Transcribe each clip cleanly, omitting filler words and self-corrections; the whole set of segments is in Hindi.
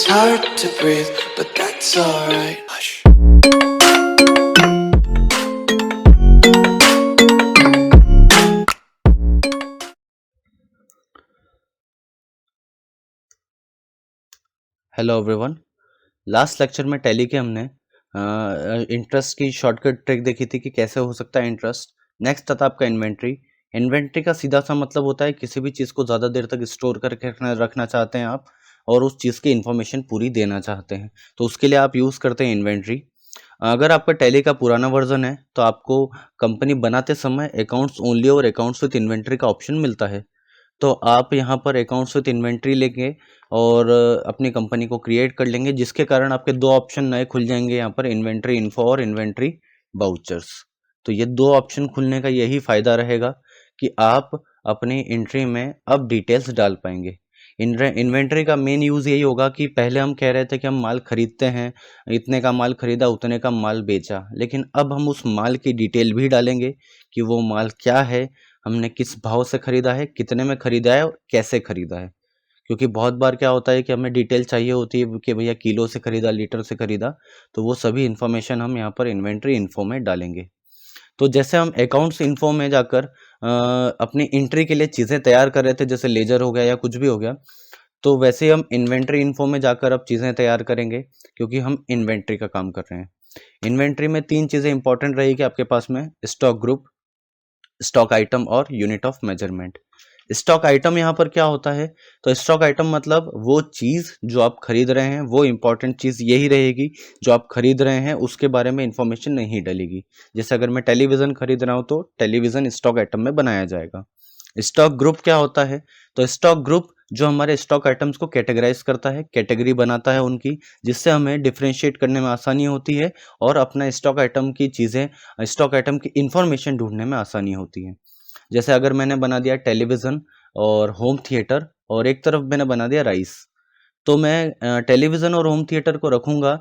It's hard to breathe, but that's alright. Hush. Hello everyone. Last lecture में टैली के हमने इंटरेस्ट की शॉर्टकट ट्रिक देखी थी कि कैसे हो सकता है इंटरेस्ट। नेक्स्ट था आपका इन्वेंट्री। इन्वेंट्री का सीधा सा मतलब होता है किसी भी चीज़ को ज़्यादा देर तक स्टोर करके रखना चाहते हैं आप और उस चीज़ की इन्फॉर्मेशन पूरी देना चाहते हैं, तो उसके लिए आप यूज़ करते हैं इन्वेंट्री। अगर आपका टैली का पुराना वर्जन है तो आपको कंपनी बनाते समय अकाउंट्स ओनली और अकाउंट्स विथ इन्वेंट्री का ऑप्शन मिलता है। तो आप यहाँ पर अकाउंट्स विथ इन्वेंट्री लेंगे और अपनी कंपनी को क्रिएट कर लेंगे, जिसके कारण आपके दो ऑप्शन नए खुल जाएंगे यहाँ पर, इन्वेंट्री इन्फो और इन्वेंट्री बाउचर्स। तो ये दो ऑप्शन खुलने का यही फ़ायदा रहेगा कि आप अपनी एंट्री में अब डिटेल्स डाल पाएंगे। इन्वेंट्री का मेन यूज़ यही होगा कि पहले हम कह रहे थे कि हम माल खरीदते हैं, इतने का माल खरीदा उतने का माल बेचा, लेकिन अब हम उस माल की डिटेल भी डालेंगे कि वो माल क्या है, हमने किस भाव से खरीदा है, कितने में खरीदा है और कैसे खरीदा है। क्योंकि बहुत बार क्या होता है कि हमें डिटेल चाहिए होती है कि भैया किलो से खरीदा, लीटर से खरीदा, तो वो सभी इन्फॉर्मेशन हम यहाँ पर इन्वेंट्री इन्फो में डालेंगे। तो जैसे हम अकाउंट्स इन्फो में जाकर अपनी एंट्री के लिए चीज़ें तैयार कर रहे थे, जैसे लेजर हो गया या कुछ भी हो गया, तो वैसे ही हम इन्वेंट्री इन्फो में जाकर अब चीज़ें तैयार करेंगे, क्योंकि हम इन्वेंट्री का काम कर रहे हैं। इन्वेंट्री में तीन चीज़ें इंपॉर्टेंट रहेगी आपके पास में: स्टॉक ग्रुप, स्टॉक आइटम और unit of measurement. Stock item यहाँ पर क्या होता है, तो स्टॉक आइटम मतलब वो चीज़ जो आप खरीद रहे हैं, वो इंपॉर्टेंट चीज़ यही रहेगी जो आप खरीद रहे हैं उसके बारे में इंफॉर्मेशन नहीं डलेगी। जैसे अगर मैं टेलीविज़न खरीद रहा हूँ तो टेलीविज़न स्टॉक आइटम में बनाया जाएगा। स्टॉक ग्रुप क्या होता है, तो स्टॉक ग्रुप जो हमारे स्टॉक आइटम्स को कैटेगराइज करता है, कैटेगरी बनाता है उनकी, जिससे हमें डिफ्रेंशिएट करने में आसानी होती है और अपना स्टॉक आइटम की चीज़ें, स्टॉक आइटम की इंफॉर्मेशन ढूंढने में आसानी होती है। जैसे अगर मैंने बना दिया टेलीविज़न और होम थिएटर और एक तरफ मैंने बना दिया राइस, तो मैं टेलीविज़न और होम थिएटर को रखूँगा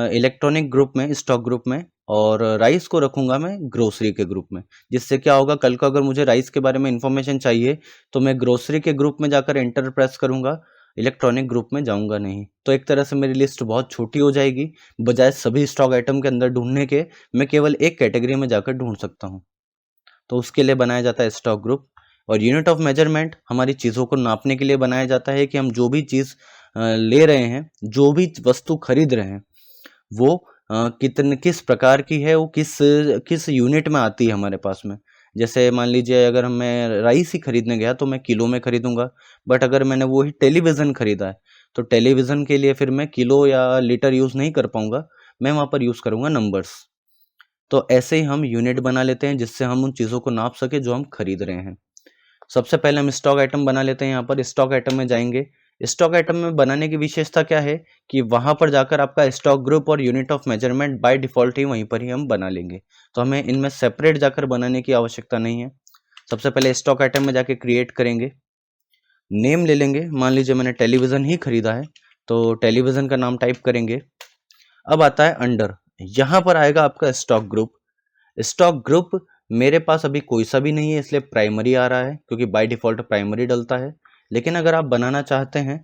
इलेक्ट्रॉनिक ग्रुप में, स्टॉक ग्रुप में, और राइस को रखूँगा मैं ग्रोसरी के ग्रुप में। जिससे क्या होगा, कल को अगर मुझे राइस के बारे में इन्फॉर्मेशन चाहिए तो मैं ग्रोसरी के ग्रुप में जाकर एंटर प्रेस करूँगा, इलेक्ट्रॉनिक ग्रुप में जाऊँगा नहीं। तो एक तरह से मेरी लिस्ट बहुत छोटी हो जाएगी, बजाय सभी स्टॉक आइटम के अंदर ढूँढने के मैं केवल एक कैटेगरी में जाकर ढूँढ सकता हूँ। तो उसके लिए बनाया जाता है स्टॉक ग्रुप। और यूनिट ऑफ मेजरमेंट हमारी चीज़ों को नापने के लिए बनाया जाता है कि हम जो भी चीज़ ले रहे हैं, जो भी वस्तु खरीद रहे हैं, वो किस प्रकार की है, वो किस किस यूनिट में आती है हमारे पास में। जैसे मान लीजिए अगर मैं राइस ही खरीदने गया तो मैं किलो में खरीदूंगा, बट अगर मैंने वो ही टेलीविज़न खरीदा है तो टेलीविज़न के लिए फिर मैं किलो या लीटर यूज़ नहीं कर पाऊंगा, मैं वहाँ पर यूज़ करूँगा नंबर्स। तो ऐसे ही हम यूनिट बना लेते हैं जिससे हम उन चीज़ों को नाप सके जो हम खरीद रहे हैं। सबसे पहले हम स्टॉक आइटम बना लेते हैं। यहाँ पर स्टॉक आइटम में जाएंगे। स्टॉक आइटम में बनाने की विशेषता क्या है कि वहां पर जाकर आपका स्टॉक ग्रुप और unit of measurement by default ही वहीं पर ही हम बना लेंगे, तो हमें इनमें सेपरेट जाकर बनाने की आवश्यकता नहीं है। सबसे पहले स्टॉक आइटम में जाके क्रिएट करेंगे, नेम ले लेंगे। मान लीजिए मैंने टेलीविज़न ही खरीदा है तो टेलीविज़न का नाम टाइप करेंगे। अब आता है अंडर, यहाँ पर आएगा आपका स्टॉक ग्रुप। स्टॉक ग्रुप मेरे पास अभी कोई सा भी नहीं है, इसलिए प्राइमरी आ रहा है, क्योंकि बाय डिफॉल्ट प्राइमरी डलता है। लेकिन अगर आप बनाना चाहते हैं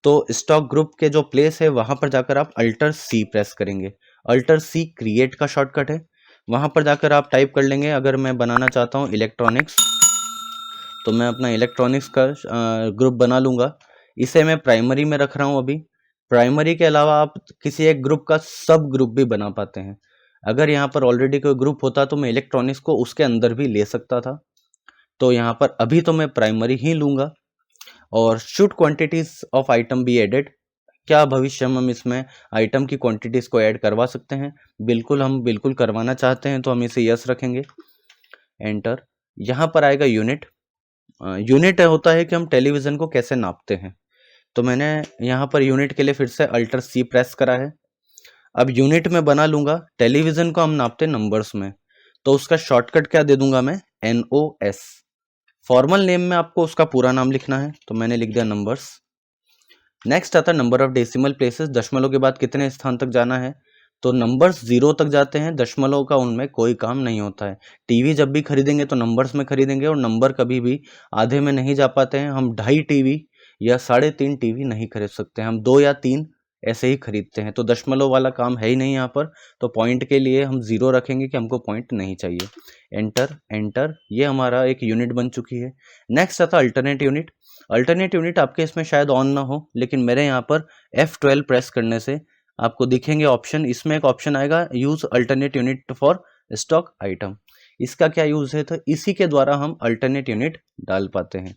तो स्टॉक ग्रुप के जो प्लेस है वहां पर जाकर आप अल्टर सी प्रेस करेंगे। अल्टर सी क्रिएट का शॉर्टकट है। वहां पर जाकर आप टाइप कर लेंगे, अगर मैं बनाना चाहता हूँ इलेक्ट्रॉनिक्स, तो मैं अपना इलेक्ट्रॉनिक्स का ग्रुप बना लूंगा। इसे मैं प्राइमरी में रख रहा हूँ अभी। प्राइमरी के अलावा आप किसी एक ग्रुप का सब ग्रुप भी बना पाते हैं। अगर यहाँ पर ऑलरेडी कोई ग्रुप होता तो मैं इलेक्ट्रॉनिक्स को उसके अंदर भी ले सकता था। तो यहाँ पर अभी तो मैं प्राइमरी ही लूंगा। और should quantities of item be added, क्या भविष्य में हम इसमें आइटम की क्वांटिटीज को ऐड करवा सकते हैं? बिल्कुल, हम बिल्कुल करवाना चाहते हैं तो हम इसे यस रखेंगे, एंटर। यहाँ पर आएगा यूनिट। यूनिट होता है कि हम टेलीविज़न को कैसे नापते हैं। तो मैंने यहाँ पर यूनिट के लिए फिर से अल्टर सी प्रेस करा है। अब यूनिट में बना लूंगा, टेलीविज़न को हम नापते नंबर्स में, तो उसका शॉर्टकट क्या दे दूंगा मैं, NOS। फॉर्मल नेम में आपको उसका पूरा नाम लिखना है, तो मैंने लिख दिया नंबर्स। नेक्स्ट आता है नंबर ऑफ डेसिमल प्लेसेस, दशमलव के बाद कितने स्थान तक जाना है। तो नंबर्स 0 तक जाते हैं, दशमलव का उनमें कोई काम नहीं होता है। टीवी जब भी खरीदेंगे तो नंबर्स में खरीदेंगे, और नंबर कभी भी आधे में नहीं जा पाते हैं। हम 2.5 टीवी या 3.5 टीवी नहीं खरीद सकते, हम 2 या 3 ऐसे ही खरीदते हैं। तो दशमलव वाला काम है ही नहीं यहाँ पर, तो पॉइंट के लिए हम 0 रखेंगे कि हमको पॉइंट नहीं चाहिए। एंटर एंटर, ये हमारा एक यूनिट बन चुकी है। नेक्स्ट आता अल्टरनेट यूनिट। अल्टरनेट यूनिट आपके इसमें शायद ऑन ना हो, लेकिन मेरे यहाँ पर F12 प्रेस करने से आपको दिखेंगे ऑप्शन। इसमें एक ऑप्शन आएगा use alternate unit for stock item. इसका क्या यूज है, तो इसी के द्वारा हम अल्टरनेट यूनिट डाल पाते हैं।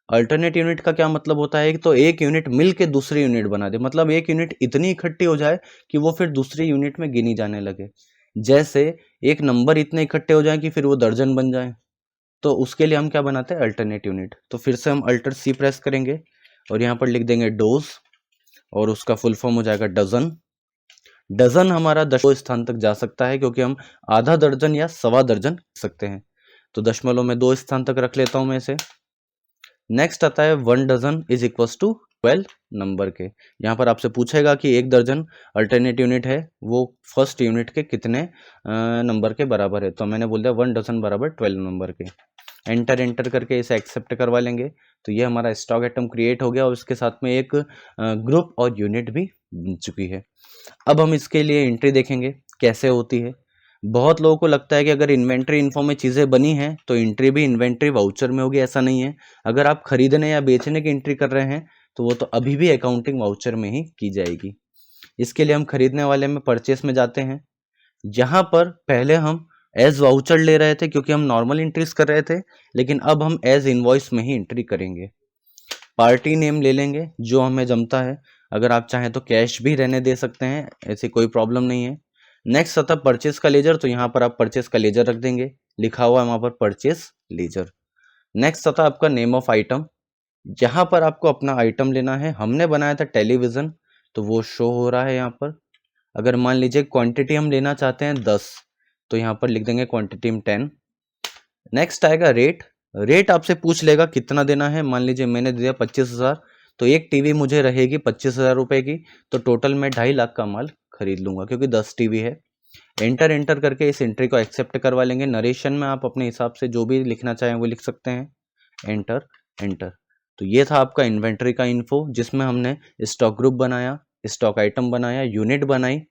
अल्टरनेट यूनिट का क्या मतलब होता है, तो एक यूनिट मिल के दूसरी यूनिट बना दे, मतलब एक यूनिट इतनी इकट्ठी हो जाए कि वो फिर दूसरी यूनिट में गिनी जाने लगे। जैसे एक नंबर इतने इकट्ठे हो जाए कि फिर वो दर्जन बन जाए, तो उसके लिए हम क्या बनाते हैं, अल्टरनेट यूनिट। तो फिर से हम अल्टर सी प्रेस करेंगे और यहाँ पर लिख देंगे डोज, और उसका फुल फॉर्म हो जाएगा डजन। डजन हमारा दशमलव स्थान तक जा सकता है, क्योंकि हम आधा दर्जन या सवा दर्जन सकते हैं। तो दशमलव में 2 स्थान तक रख लेता हूं मैं इसे। नेक्स्ट आता है 1 dozen is equals to 12 number के। यहाँ पर आपसे पूछेगा कि 1 दर्जन अल्टरनेट यूनिट है, वो फर्स्ट यूनिट के कितने नंबर के बराबर है। तो मैंने बोल दिया 1 डजन बराबर 12 नंबर के। एंटर एंटर करके इसे एक्सेप्ट करवा लेंगे, तो ये हमारा स्टॉक आइटम क्रिएट हो गया और इसके साथ में एक ग्रुप और यूनिट भी बन चुकी है। अब हम इसके लिए एंट्री देखेंगे कैसे होती है। बहुत लोगों को लगता है कि अगर इन्वेंट्री इन्फो में चीज़ें बनी हैं तो एंट्री भी इन्वेंट्री वाउचर में होगी, ऐसा नहीं है। अगर आप खरीदने या बेचने की एंट्री कर रहे हैं तो वो तो अभी भी अकाउंटिंग वाउचर में ही की जाएगी। इसके लिए हम खरीदने वाले में परचेस में जाते हैं। यहाँ पर पहले हम एज वाउचर ले रहे थे क्योंकि हम नॉर्मल एंट्रीज कर रहे थे, लेकिन अब हम एज इनवॉइस में ही एंट्री करेंगे। पार्टी नेम ले लेंगे जो हमें जमता है, अगर आप चाहें तो कैश भी रहने दे सकते हैं, ऐसी कोई प्रॉब्लम नहीं है। नेक्स्ट आता परचेस का लेजर, तो यहाँ पर आप परचेस का लेजर रख देंगे, लिखा हुआ है वहाँ पर परचेस लेजर। नेक्स्ट आता आपका नेम ऑफ आइटम, यहाँ पर आपको अपना आइटम लेना है। हमने बनाया था टेलीविज़न, तो वो शो हो रहा है यहाँ पर। अगर मान लीजिए क्वांटिटी हम लेना चाहते हैं 10, तो यहाँ पर लिख देंगे क्वांटिटी हम 10। नेक्स्ट आएगा रेट। रेट आपसे पूछ लेगा कितना देना है। मान लीजिए मैंने दिया 25,000, तो एक टीवी मुझे रहेगी 25,000 रुपये की, तो टोटल मैं 2.5 लाख का माल खरीद लूंगा क्योंकि 10 टीवी है। एंटर एंटर करके इस एंट्री को एक्सेप्ट करवा लेंगे। नरेशन में आप अपने हिसाब से जो भी लिखना चाहें वो लिख सकते हैं। Enter enter. तो ये था आपका इन्वेंट्री का इन्फो, जिसमें हमने स्टॉक ग्रुप बनाया, स्टॉक आइटम बनाया, यूनिट बनाई,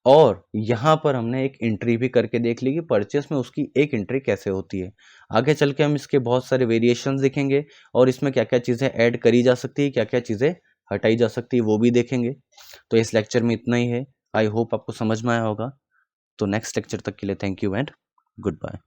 और यहाँ पर हमने एक एंट्री भी करके देख ली कि परचेस में उसकी एक एंट्री कैसे होती है। आगे चल के हम इसके बहुत सारे वेरिएशंस देखेंगे और इसमें क्या क्या चीज़ें ऐड करी जा सकती है, क्या क्या चीज़ें हटाई जा सकती है, वो भी देखेंगे। तो इस लेक्चर में इतना ही है। आई होप आपको समझ में आया होगा। तो नेक्स्ट लेक्चर तक के लिए thank you and good bye.